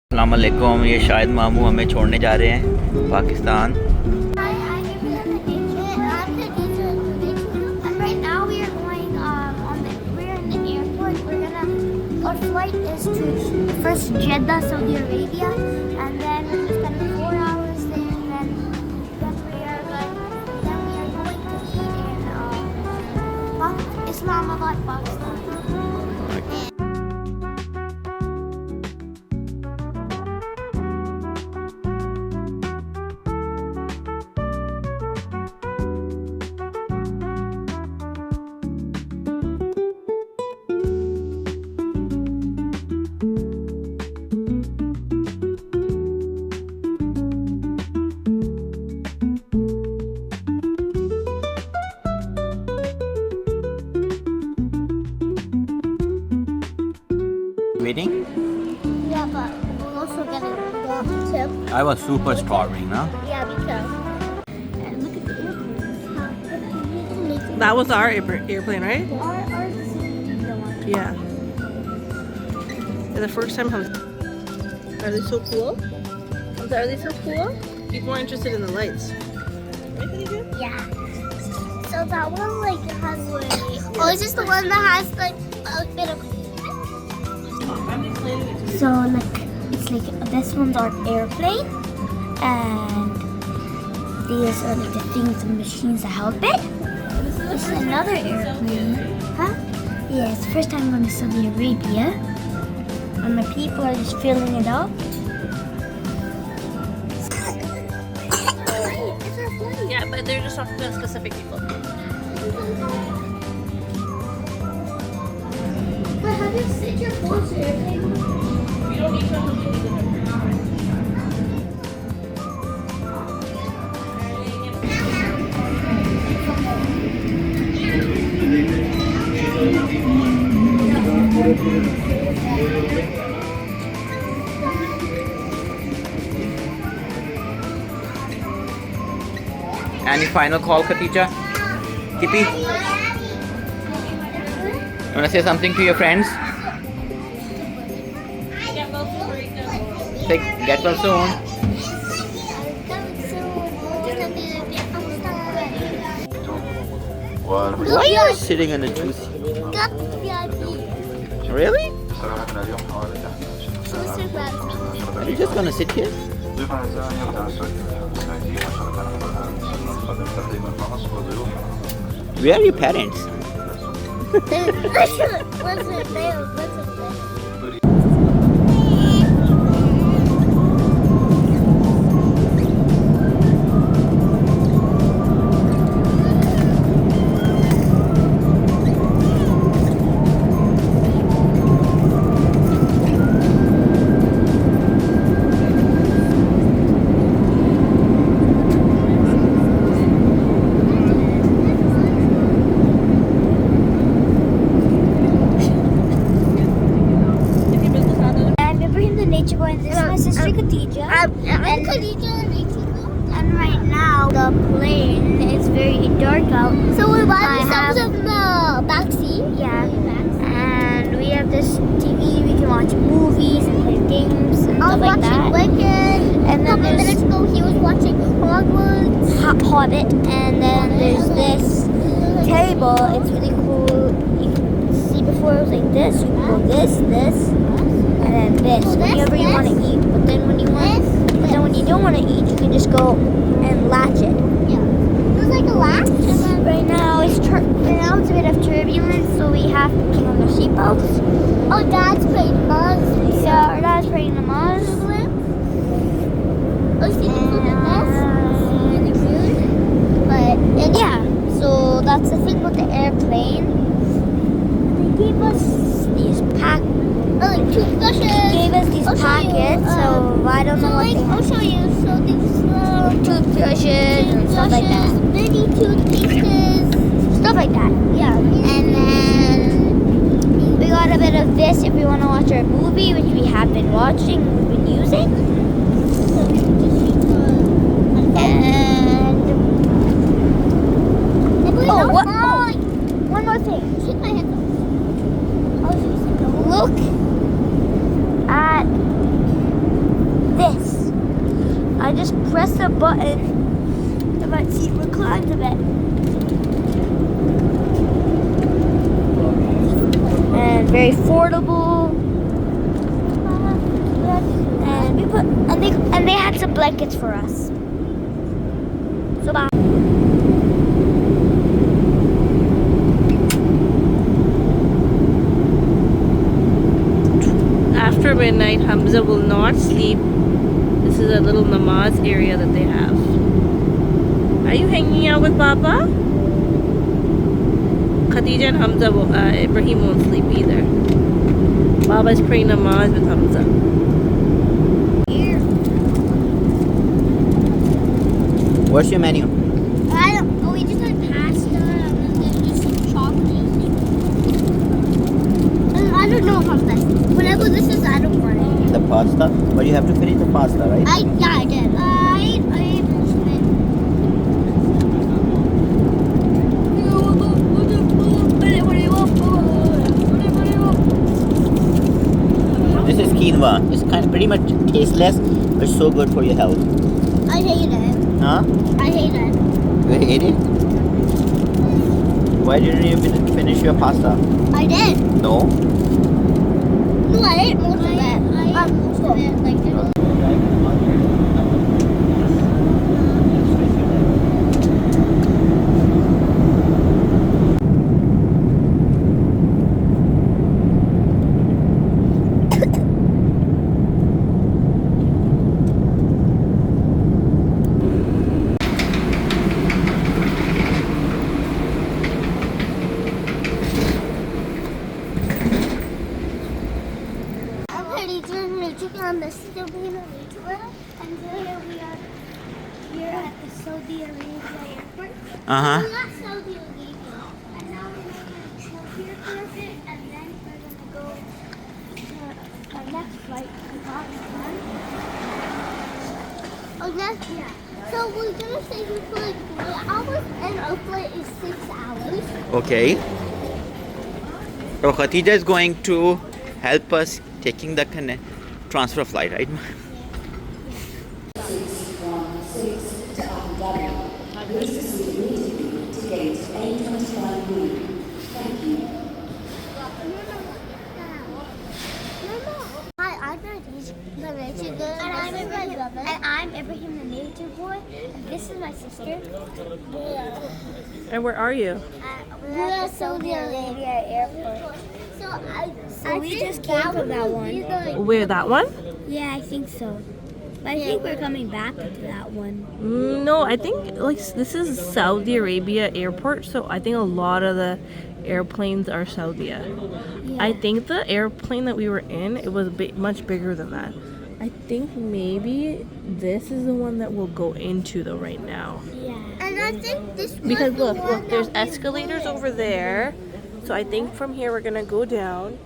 अस्सलाम वालेकुम। ये शायद मामू हमें छोड़ने जा रहे हैं Pakistan. Our flight is to first Jeddah, Saudi Arabia, and then we're just spending 4 hours there, and then we are going to eat in Islamabad, Pakistan. Waiting? Yeah, but we're also gonna go off the tip. I was super starving, no? Yeah, me too. And look at the airplane. That was our airplane, right? Ours is the one. Yeah. And the first time, Hamza. Are they so cool? Hamza, are they so cool? He's more interested in the lights. Right, Khadija? Yeah. So that one like has like. Oh, is this the one that has like a bit of? So like it's like this one's our airplane, and these are like the things, the machines that help it. This is another airplane, huh? Yeah, it's the first time going to Saudi Arabia, and my people are just filling it up. Yeah, but they're just talking to specific people. But have you seen your clothes airplane? We don't need to have Any final call, Khadija? Kitty? You wanna say something to your friends? Say, get well soon. Why are you sitting on a juicy? Really? Are you just gonna sit here? Where are your parents? Khadija. I'm Khadija and right now the plane is very dark out. So we're by ourselves in the backseat. Yeah. And we have this TV. We can watch movies and play games and stuff like that. Wicked. And then a couple minutes ago he was watching Hobbit. And then there's this table. It's really cool. You can see before it was like this. You can go this, and then this. Whenever you want to eat. But then when you don't want to eat, you can just go and latch it. Yeah. There's like a latch. Right now it's a bit of turbulence, so we have to put on our seatbelts. Oh, Dad's praying namaz. Yeah, our Dad's praying namaz. Oh, see the food in this? Really good. But yeah, so that's the thing with the airplane. They gave us these toothbrushes. They gave us these packets, so I don't know what they are. I'll show you. So these toothbrushes and stuff like that. Mini toothpastes. Stuff like that. Yeah. And then we got a bit of this if we want to watch our movie, which we have been watching, we've been using. So we can just use and what? Oh, one more thing. Shake my hands off. Look at just press the button and my seat reclines a bit. And very affordable. And they had some blankets for us. So bye. After midnight, Hamza will not sleep. This is a little namaz area that they have. Are you hanging out with Baba? Khadija and Hamza, Ibrahim won't sleep either. Baba's praying namaz with Hamza. What's your menu? I don't know. We just had pasta and then there's just some chocolate. And I don't know how best. Whenever this is, I don't want it. The pasta? But you have to finish the pasta, right? Yeah, I did. I finished it. This is quinoa. It's kind of pretty much tasteless, but so good for your health. I hate it. Huh? I hate it. You hate it? Why didn't you finish your pasta? I did. No? No, I ate most of it. I ate most of it. Like, this is the Layover, and here we are here at the Saudi Arabia airport. Uh-huh. We're not Saudi Arabia, and now we're going to chill here for a bit, and then we're going to go to our next flight to Pakistan. Oh, next, yeah. So we're going to stay here for like 3 hours, and our flight is 6 hours. Okay. So Khadija is going to help us taking the transfer flight, right? 616 to Abu Dhabi. Please proceed immediately to gate A25B. Thank you. Hi, I'm Khadija, the nature girl, and I'm Ibrahim, and I'm Ibrahim, the nature boy, and this is my sister. And where are you? We're at Saudi Arabia airport. So we just came from that one. Where, that one? Yeah, I think so. But I think we're coming back to that one. No, I think like this is Saudi Arabia airport, so I think a lot of the airplanes are Saudi. Yeah. I think the airplane that we were in, it was much bigger than that. I think maybe this is the one that we'll go into though right now. Yeah. And I think this Because look, there's escalators over there. So I think from here we're gonna go down,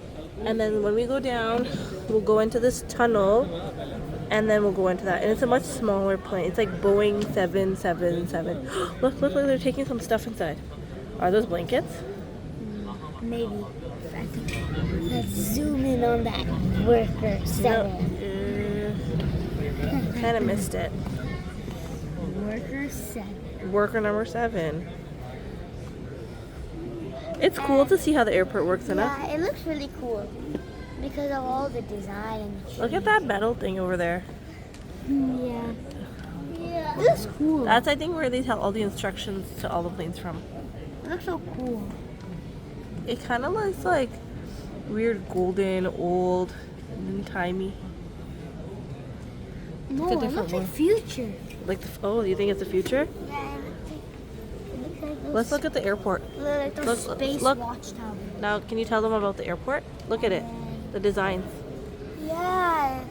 and then when we go down, we'll go into this tunnel, and then we'll go into that. And it's a much smaller plane. It's like Boeing 777. Look, they're taking some stuff inside. Are those blankets? Maybe. Let's zoom in on that worker 7. Kind of missed it. Worker 7. Worker number 7. It's cool to see how the airport works, isn't it? Yeah, it looks really cool because of all the design and the Look at that metal thing over there. Yeah. Yeah. It looks cool. That's, I think, where they tell all the instructions to all the planes from. It looks so cool. It kind of looks like weird golden, old, and timey. No, It's a it different looks like one. future. Like, oh, you think it's the future? Yeah, it looks like those, Let's look at the airport. like those space look. watchtowers. Now, can you tell them about the airport? Look at it. The designs. Yeah.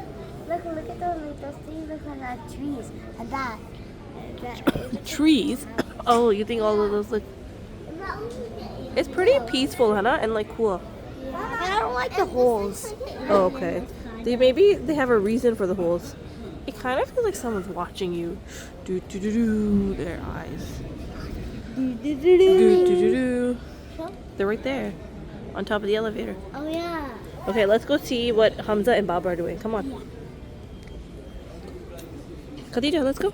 Look at those things look like trees and that. Trees? Oh, you think all of those look... It's pretty peaceful, Hannah, and like cool. Yeah. I don't like the holes. Oh, okay. Maybe they have a reason for the holes. It kind of feels like someone's watching you. Do do do do. Their eyes. Do do do do. They're right there, on top of the elevator. Oh yeah. Okay, let's go see what Hamza and Baba are doing. Come on. Khadija, let's go.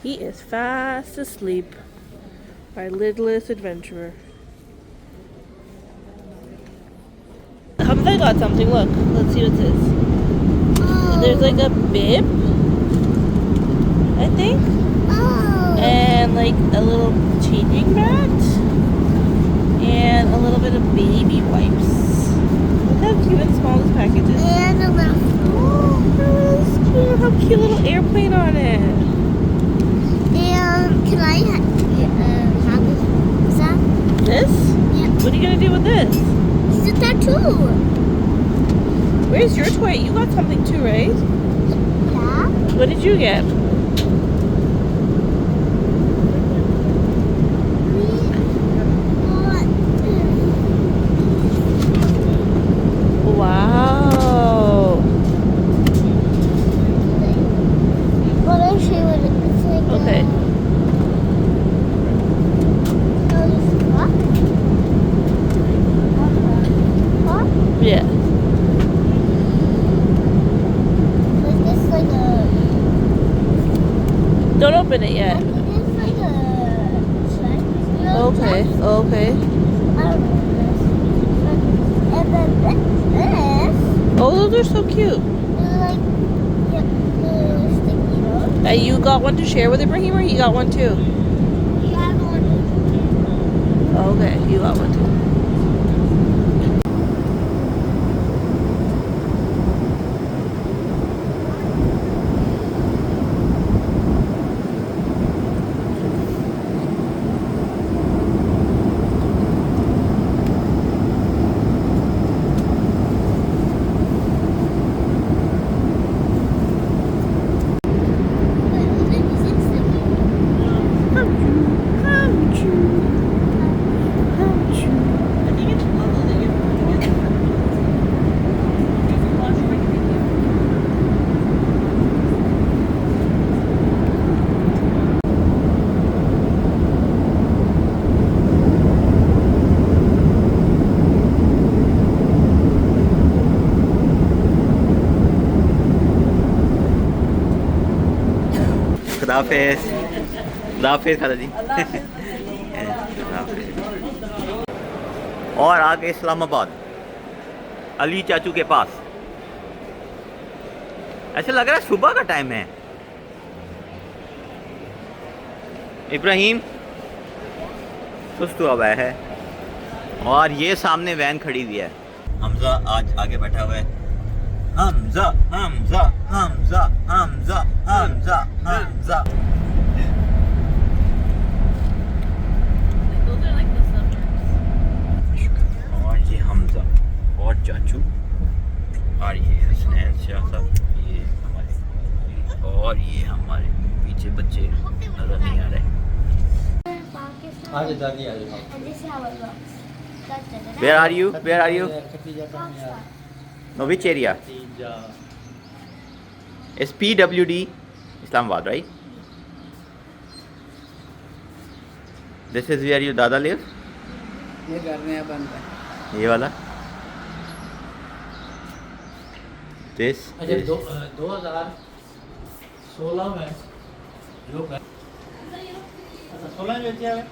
He is fast asleep. Our littlest adventurer. Hamza got something. Look. Let's see what it is. There's like a bib, I think. And like a little changing mat. And a little bit of baby wipes. Look how cute and small this package is. And a little. Oh, that's cute. How cute little airplane on it. And can I have this? This? Yeah. What are you gonna do with this? It's a tattoo. Where's your toy? You got something too, right? Yeah. What did you get? Wow. Well, I'll show you what it's like. Okay. Yeah. Is this like a... Don't open it yet. Is this like a... Okay. Okay. I don't know. And then this Oh, those are so cute. is like... Yep, the sticky note. And you got one to share with Ibrahim, or he got one too? You have one. Okay, you got one too. खुदाफिज खुदाफिज खाला जी और आगे इस्लामाबाद अली चाचू के पास। ऐसे लग रहा है सुबह का टाइम है। इब्राहिम सुस्त हुआ है और ये सामने वैन खड़ी हुई है। हमजा आज आगे बैठा हुआ है। हमजा हमजा हमजा हमजा हमजा हमजा। और ये हमजा और चाचू और ये हसनैन शाह साहब, ये हमारे और ये हमारे पीछे बच्चे नजर नहीं आ रहे। And this is how it looks. Where are you? Where are you? No, which area? It's PWD, Islamabad, right? This is where your dada live? ये घर में बंद है। ये वाला? This? अच्छा is- 2016 में जो 16 में बेचा है।